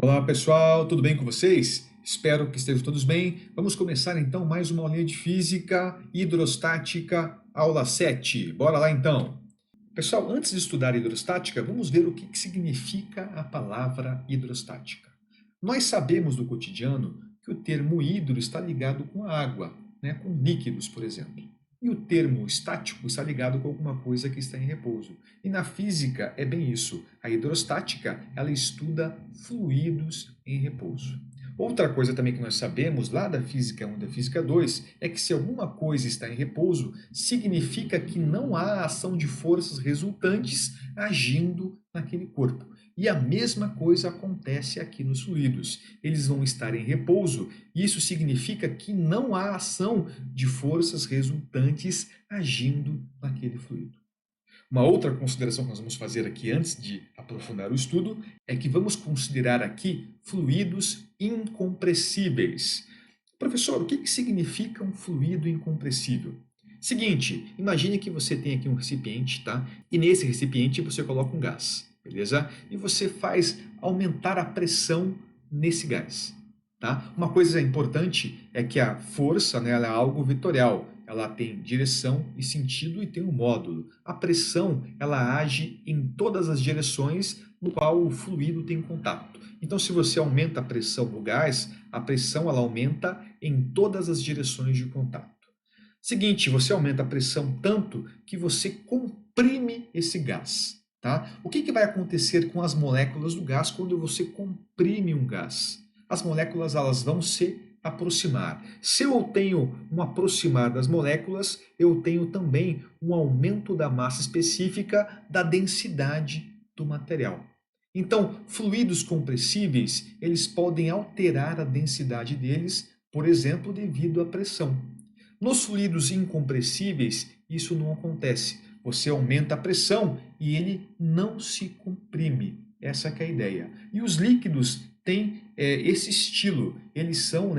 Olá pessoal, tudo bem com vocês? Espero que estejam todos bem. Vamos começar então mais uma aulinha de física hidrostática, aula 7. Bora lá então. Pessoal, antes de estudar hidrostática, vamos ver o que significa a palavra hidrostática. Nós sabemos do cotidiano que o termo hidro está ligado com a água, com líquidos, por exemplo. E o termo estático está ligado com alguma coisa que está em repouso. E na física é bem isso. A hidrostática, ela estuda fluidos em repouso. Outra coisa também que nós sabemos lá da física 1 e da física 2 é que se alguma coisa está em repouso, significa que não há ação de forças resultantes agindo naquele corpo. E a mesma coisa acontece aqui nos fluidos. Eles vão estar em repouso, e isso significa que não há ação de forças resultantes agindo naquele fluido. Uma outra consideração que nós vamos fazer aqui antes de aprofundar o estudo é que vamos considerar aqui fluidos incompressíveis. Professor, o que significa um fluido incompressível? Seguinte, imagine que você tem aqui um recipiente, tá? E nesse recipiente você coloca um gás, beleza? E você faz aumentar a pressão nesse gás, tá? Uma coisa importante é que a força, ela é algo vetorial. Ela tem direção e sentido e tem um módulo. A pressão, ela age em todas as direções no qual o fluido tem contato. Então, se você aumenta a pressão no gás, a pressão ela aumenta em todas as direções de contato. Seguinte, você aumenta a pressão tanto que você comprime esse gás. Tá? O que vai acontecer com as moléculas do gás quando você comprime um gás? As moléculas elas vão se aproximar. Se eu tenho um aproximar das moléculas, eu tenho também um aumento da massa específica da densidade do material. Então, fluidos compressíveis, eles podem alterar a densidade deles, por exemplo, devido à pressão. Nos fluidos incompressíveis, isso não acontece. Você aumenta a pressão e ele não se comprime. Essa que é a ideia. E os líquidos têm esse estilo. Eles são,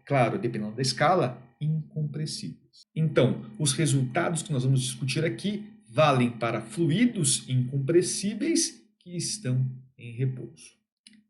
claro, dependendo da escala, incompressíveis. Então, os resultados que nós vamos discutir aqui valem para fluidos incompressíveis que estão em repouso.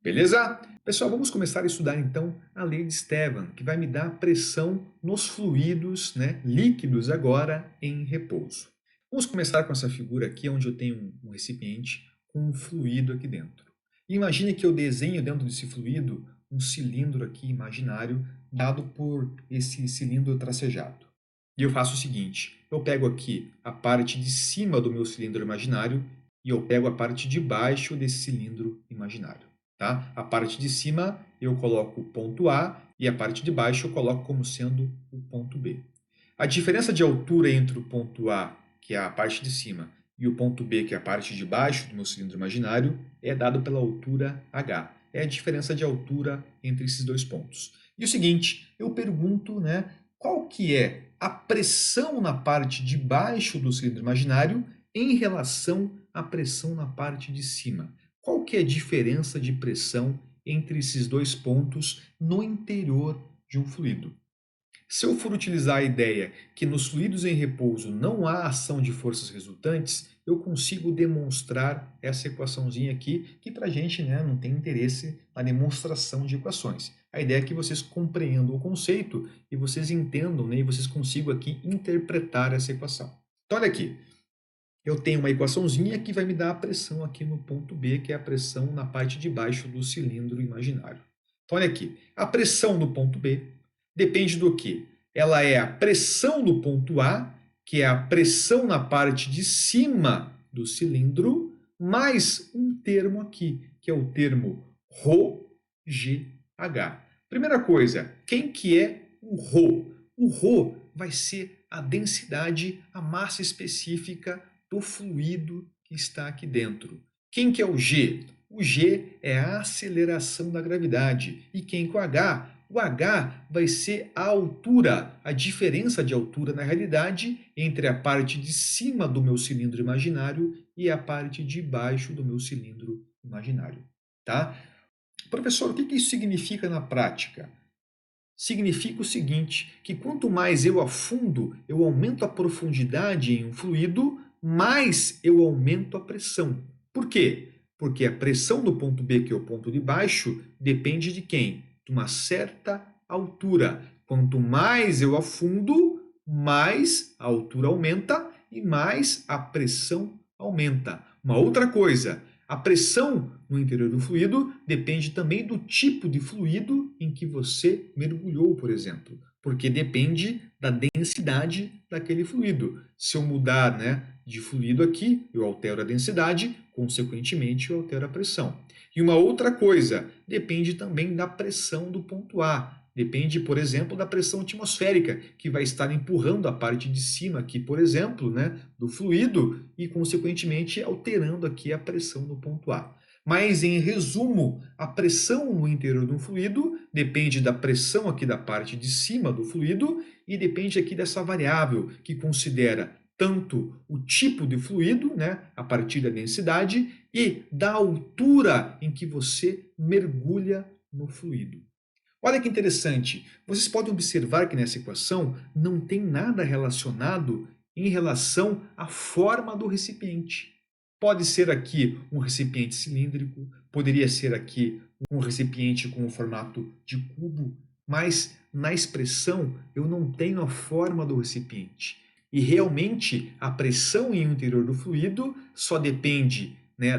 Beleza? Pessoal, vamos começar a estudar então a lei de Stefan, que vai me dar pressão nos fluidos líquidos agora em repouso. Vamos começar com essa figura aqui, onde eu tenho um recipiente com um fluido aqui dentro. Imagine que eu desenho dentro desse fluido um cilindro aqui imaginário, dado por esse cilindro tracejado. E eu faço o seguinte, eu pego aqui a parte de cima do meu cilindro imaginário e eu pego a parte de baixo desse cilindro imaginário. Tá? A parte de cima eu coloco o ponto A e a parte de baixo eu coloco como sendo o ponto B. A diferença de altura entre o ponto A, que é a parte de cima, e o ponto B, que é a parte de baixo do meu cilindro imaginário, é dado pela altura H. É a diferença de altura entre esses dois pontos. E o seguinte, eu pergunto, qual que é a pressão na parte de baixo do cilindro imaginário em relação à pressão na parte de cima? Qual que é a diferença de pressão entre esses dois pontos no interior de um fluido? Se eu for utilizar a ideia que nos fluidos em repouso não há ação de forças resultantes, eu consigo demonstrar essa equaçãozinha aqui, que para a gente não tem interesse na demonstração de equações. A ideia é que vocês compreendam o conceito e vocês entendam e vocês consigam aqui interpretar essa equação. Então olha aqui, eu tenho uma equaçãozinha que vai me dar a pressão aqui no ponto B, que é a pressão na parte de baixo do cilindro imaginário. Então olha aqui, a pressão no ponto B depende do quê? Ela é a pressão no ponto A, que é a pressão na parte de cima do cilindro, mais um termo aqui, que é o termo ρgh. Primeira coisa, quem que é o ρ? O ρ vai ser a densidade, a massa específica do fluido que está aqui dentro. Quem que é o g? O g é a aceleração da gravidade. E quem que é o h? O h vai ser a altura, a diferença de altura na realidade entre a parte de cima do meu cilindro imaginário e a parte de baixo do meu cilindro imaginário. Tá? Professor, o que isso significa na prática? Significa o seguinte, que quanto mais eu afundo, eu aumento a profundidade em um fluido, mais eu aumento a pressão. Por quê? Porque a pressão do ponto B, que é o ponto de baixo, depende de quem? De uma certa altura. Quanto mais eu afundo, mais a altura aumenta e mais a pressão aumenta. Uma outra coisa, a pressão no interior do fluido depende também do tipo de fluido em que você mergulhou, por exemplo, porque depende da densidade daquele fluido. Se eu mudar, de fluido aqui, eu altero a densidade, consequentemente eu altero a pressão. E uma outra coisa, depende também da pressão do ponto A. Depende, por exemplo, da pressão atmosférica, que vai estar empurrando a parte de cima aqui, por exemplo, do fluido e, consequentemente, alterando aqui a pressão no ponto A. Mas, em resumo, a pressão no interior do fluido depende da pressão aqui da parte de cima do fluido e depende aqui dessa variável que considera tanto o tipo de fluido, a partir da densidade, e da altura em que você mergulha no fluido. Olha que interessante, vocês podem observar que nessa equação não tem nada relacionado em relação à forma do recipiente. Pode ser aqui um recipiente cilíndrico, poderia ser aqui um recipiente com o formato de cubo, mas na expressão eu não tenho a forma do recipiente. E realmente a pressão em o interior do fluido só depende,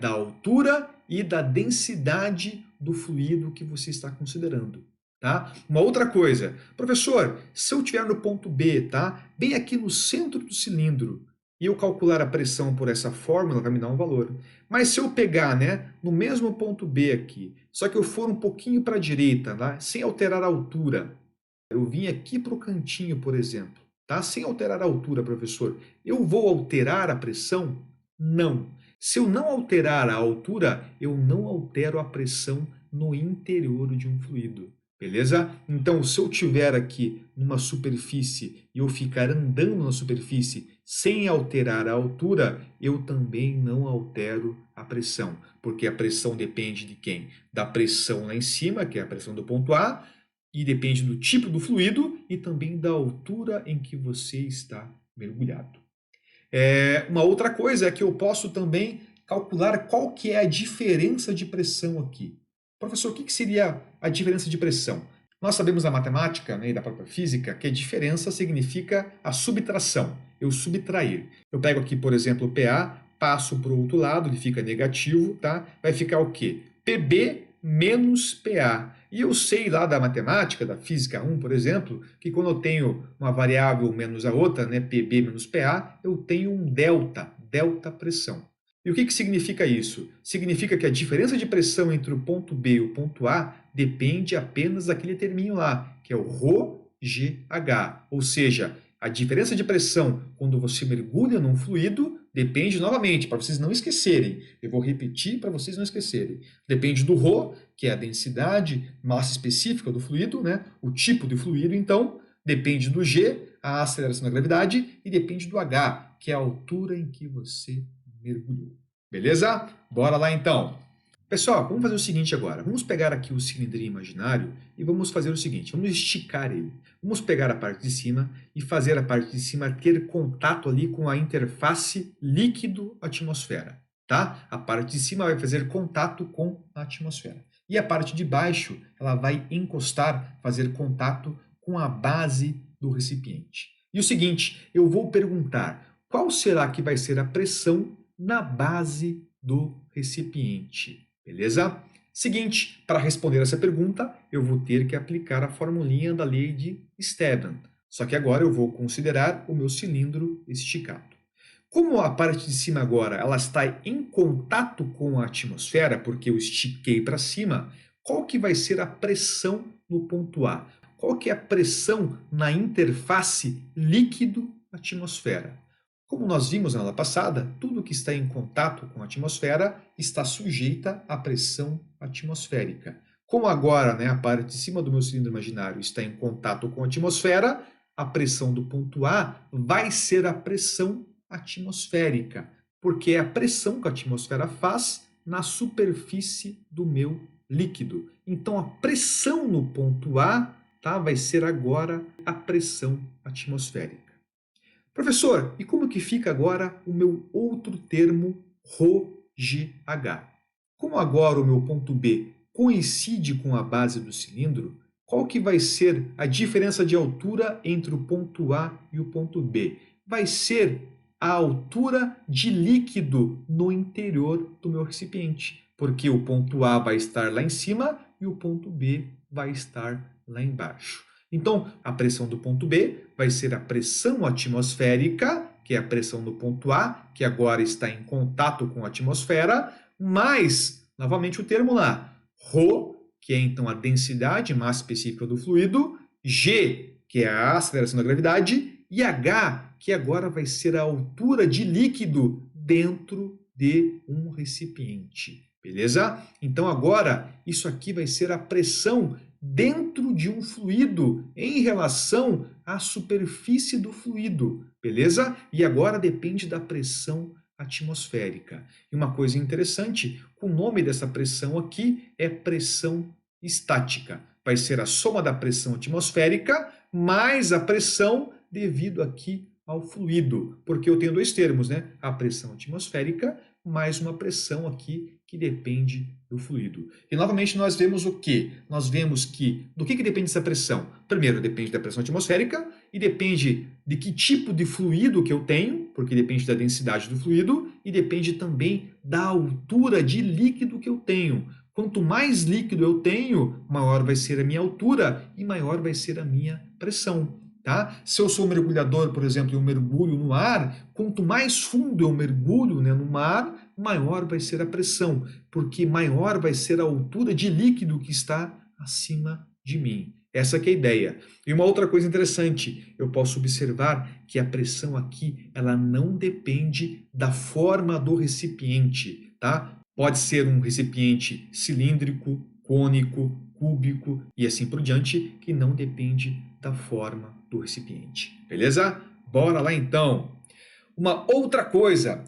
da altura e da densidade do fluido que você está considerando. Tá? Uma outra coisa, professor, se eu estiver no ponto B, bem aqui no centro do cilindro, e eu calcular a pressão por essa fórmula, vai me dar um valor. Mas se eu pegar, no mesmo ponto B aqui, só que eu for um pouquinho para a direita, sem alterar a altura, eu vim aqui para o cantinho, por exemplo, sem alterar a altura, professor, eu vou alterar a pressão? Não. Se eu não alterar a altura, eu não altero a pressão no interior de um fluido. Beleza? Então, se eu tiver aqui numa superfície e eu ficar andando na superfície sem alterar a altura, eu também não altero a pressão, porque a pressão depende de quem? Da pressão lá em cima, que é a pressão do ponto A, e depende do tipo do fluido e também da altura em que você está mergulhado. Uma outra coisa é que eu posso também calcular qual que é a diferença de pressão aqui. Professor, o que seria a diferença de pressão? Nós sabemos da matemática, e da própria física que a diferença significa a subtração, eu subtrair. Eu pego aqui, por exemplo, o PA, passo para o outro lado, ele fica negativo, vai ficar o quê? PB menos PA. E eu sei lá da matemática, da física 1, por exemplo, que quando eu tenho uma variável menos a outra, PB menos PA, eu tenho um delta pressão. E o que significa isso? Significa que a diferença de pressão entre o ponto B e o ponto A depende apenas daquele terminho lá, que é o ρGH. Ou seja, a diferença de pressão quando você mergulha num fluido depende, novamente, para vocês não esquecerem, eu vou repetir para vocês não esquecerem, depende do ρ, que é a densidade, massa específica do fluido, o tipo de fluido, então, depende do G, a aceleração da gravidade, e depende do H, que é a altura em que você mergulhou. Beleza? Bora lá então! Pessoal, vamos fazer o seguinte agora. Vamos pegar aqui o cilindrinho imaginário e vamos fazer o seguinte. Vamos esticar ele. Vamos pegar a parte de cima e fazer a parte de cima ter contato ali com a interface líquido-atmosfera. Tá? A parte de cima vai fazer contato com a atmosfera. E a parte de baixo, ela vai encostar, fazer contato com a base do recipiente. E o seguinte, eu vou perguntar, qual será que vai ser a pressão na base do recipiente? Beleza? Seguinte, para responder essa pergunta, eu vou ter que aplicar a formulinha da lei de Esteban. Só que agora eu vou considerar o meu cilindro esticado. Como a parte de cima agora ela está em contato com a atmosfera, porque eu estiquei para cima, qual que vai ser a pressão no ponto A? Qual que é a pressão na interface líquido-atmosfera? Como nós vimos na aula passada, tudo que está em contato com a atmosfera está sujeita à pressão atmosférica. Como agora a parte de cima do meu cilindro imaginário está em contato com a atmosfera, a pressão do ponto A vai ser a pressão atmosférica, porque é a pressão que a atmosfera faz na superfície do meu líquido. Então, a pressão no ponto A vai ser agora a pressão atmosférica. Professor, e como que fica agora o meu outro termo, ρGH? Como agora o meu ponto B coincide com a base do cilindro, qual que vai ser a diferença de altura entre o ponto A e o ponto B? Vai ser a altura de líquido no interior do meu recipiente, porque o ponto A vai estar lá em cima e o ponto B vai estar lá embaixo. Então, a pressão do ponto B vai ser a pressão atmosférica, que é a pressão do ponto A, que agora está em contato com a atmosfera, mais, novamente o termo lá, ρ, que é então a densidade massa específica do fluido, G, que é a aceleração da gravidade, e H, que agora vai ser a altura de líquido dentro de um recipiente. Beleza? Então agora isso aqui vai ser a pressão dentro de um fluido em relação à superfície do fluido. Beleza? E agora depende da pressão atmosférica. E uma coisa interessante, o nome dessa pressão aqui é pressão estática. Vai ser a soma da pressão atmosférica mais a pressão devido aqui ao fluido, porque eu tenho dois termos, né? A pressão atmosférica mais uma pressão aqui que depende do fluido. E novamente nós vemos o quê? Nós vemos que do que depende essa pressão? Primeiro, depende da pressão atmosférica e depende de que tipo de fluido que eu tenho, porque depende da densidade do fluido e depende também da altura de líquido que eu tenho. Quanto mais líquido eu tenho, maior vai ser a minha altura e maior vai ser a minha pressão. Tá? Se eu sou um mergulhador, por exemplo, e eu mergulho no ar, quanto mais fundo eu mergulho, né, no mar, maior vai ser a pressão, porque maior vai ser a altura de líquido que está acima de mim. Essa que é a ideia. E uma outra coisa interessante, eu posso observar que a pressão aqui, ela não depende da forma do recipiente, tá? Pode ser um recipiente cilíndrico, cônico, cúbico e assim por diante, que não depende da forma do recipiente. Beleza? Bora lá então. Uma outra coisa.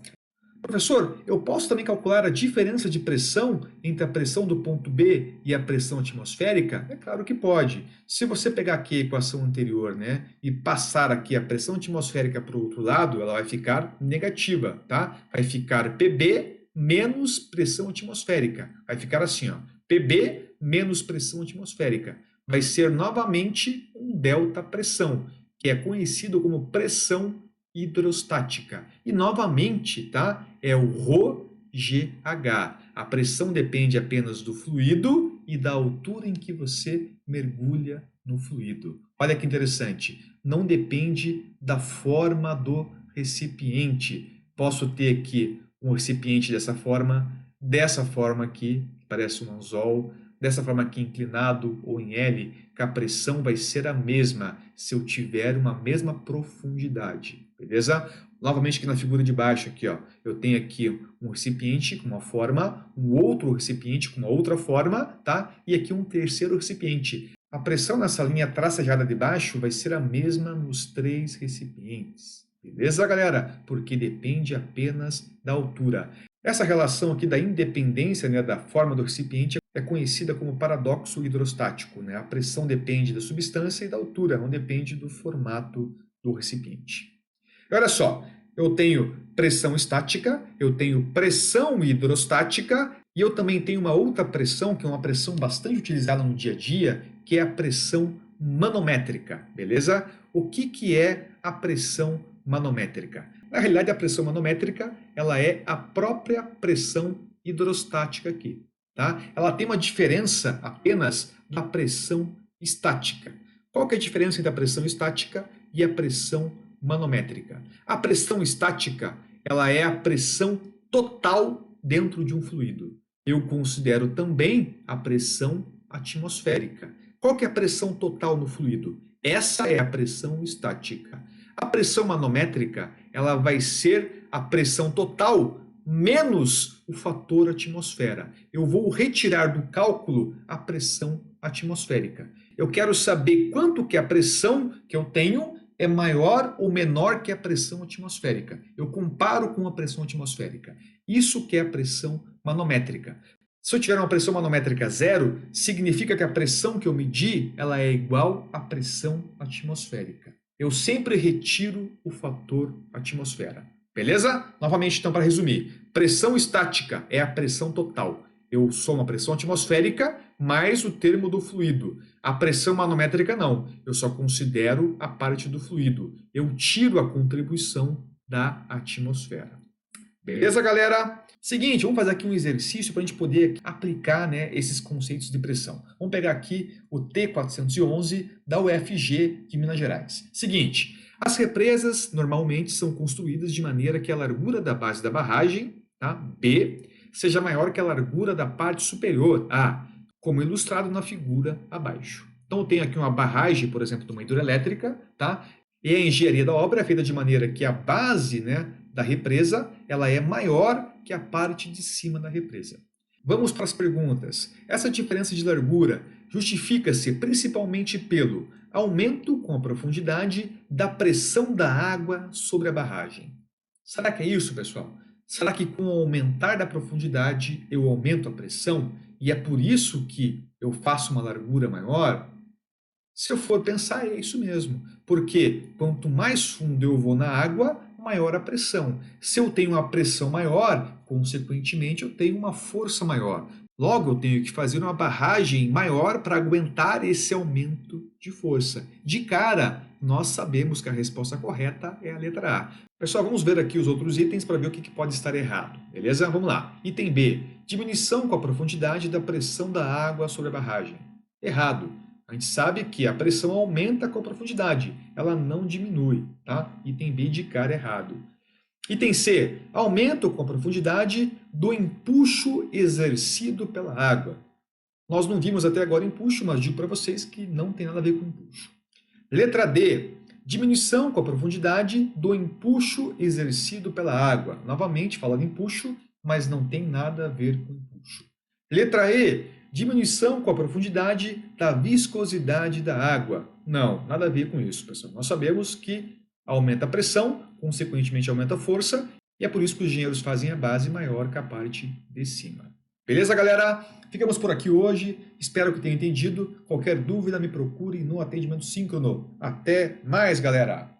Professor, eu posso também calcular a diferença de pressão entre a pressão do ponto B e a pressão atmosférica? É claro que pode. Se você pegar aqui a equação anterior, né, e passar aqui a pressão atmosférica para o outro lado, ela vai ficar negativa, tá? Vai ficar PB menos pressão atmosférica. Vai ficar assim, ó, PB menos pressão atmosférica. Vai ser novamente um delta pressão, que é conhecido como pressão hidrostática. E novamente, tá? É o ρGH. A pressão depende apenas do fluido e da altura em que você mergulha no fluido. Olha que interessante. Não depende da forma do recipiente. Posso ter aqui um recipiente dessa forma aqui, que parece um anzol, dessa forma aqui inclinado ou em L, que a pressão vai ser a mesma se eu tiver uma mesma profundidade, beleza? Novamente aqui na figura de baixo, aqui, ó, eu tenho aqui um recipiente com uma forma, um outro recipiente com uma outra forma, tá? E aqui um terceiro recipiente. A pressão nessa linha tracejada de baixo vai ser a mesma nos três recipientes. Beleza, galera? Porque depende apenas da altura. Essa relação aqui da independência, né, da forma do recipiente é conhecida como paradoxo hidrostático, né? A pressão depende da substância e da altura, não depende do formato do recipiente. E olha só, eu tenho pressão estática, eu tenho pressão hidrostática e eu também tenho uma outra pressão, que é uma pressão bastante utilizada no dia a dia, que é a pressão manométrica, beleza? O que é a pressão manométrica? Na realidade, a pressão manométrica ela é a própria pressão hidrostática aqui. Tá? Ela tem uma diferença apenas da pressão estática. Qual que é a diferença entre a pressão estática e a pressão manométrica? A pressão estática ela é a pressão total dentro de um fluido. Eu considero também a pressão atmosférica. Qual que é a pressão total no fluido? Essa é a pressão estática. A pressão manométrica ela vai ser a pressão total menos o fator atmosfera. Eu vou retirar do cálculo a pressão atmosférica. Eu quero saber quanto que a pressão que eu tenho é maior ou menor que a pressão atmosférica. Eu comparo com a pressão atmosférica. Isso que é a pressão manométrica. Se eu tiver uma pressão manométrica zero, significa que a pressão que eu medi ela é igual à pressão atmosférica. Eu sempre retiro o fator atmosfera. Beleza? Novamente, então, para resumir, pressão estática é a pressão total Eu somo a pressão atmosférica mais o termo do fluido. A pressão manométrica não. Eu só considero a parte do fluido. Eu tiro a contribuição da atmosfera. Beleza, galera? Seguinte, vamos fazer aqui um exercício para a gente poder aplicar, né, esses conceitos de pressão. Vamos pegar aqui o T411 da UFG de Minas Gerais. Seguinte, as represas normalmente são construídas de maneira que a largura da base da barragem, tá, B, seja maior que a largura da parte superior, A, como ilustrado na figura abaixo. Então, eu tenho aqui uma barragem, por exemplo, de uma hidrelétrica, tá? E a engenharia da obra é feita de maneira que a base, né, da represa ela é maior que a parte de cima da represa. Vamos para as perguntas. Essa diferença de largura justifica-se principalmente pelo aumento com a profundidade da pressão da água sobre a barragem. Será que é isso, pessoal? Será que com o aumentar da profundidade eu aumento a pressão e é por isso que eu faço uma largura maior? Se eu for pensar, é isso mesmo, porque quanto mais fundo eu vou na água, maior a pressão. Se eu tenho uma pressão maior, consequentemente eu tenho uma força maior. Logo, eu tenho que fazer uma barragem maior para aguentar esse aumento de força. De cara, nós sabemos que a resposta correta é a letra A. Pessoal, vamos ver aqui os outros itens para ver o que pode estar errado. Beleza? Vamos lá. Item B. Diminuição com a profundidade da pressão da água sobre a barragem. Errado. A gente sabe que a pressão aumenta com a profundidade, ela não diminui, tá? Item B de cara errado. Item C, aumento com a profundidade do empuxo exercido pela água. Nós não vimos até agora empuxo, mas digo para vocês que não tem nada a ver com empuxo. Letra D, diminuição com a profundidade do empuxo exercido pela água. Novamente, fala de empuxo, mas não tem nada a ver com empuxo. Letra E, diminuição com a profundidade da viscosidade da água. Não, nada a ver com isso, pessoal. Nós sabemos que aumenta a pressão, consequentemente aumenta a força, e é por isso que os engenheiros fazem a base maior que a parte de cima. Beleza, galera? Ficamos por aqui hoje. Espero que tenham entendido. Qualquer dúvida, me procure no atendimento síncrono. Até mais, galera!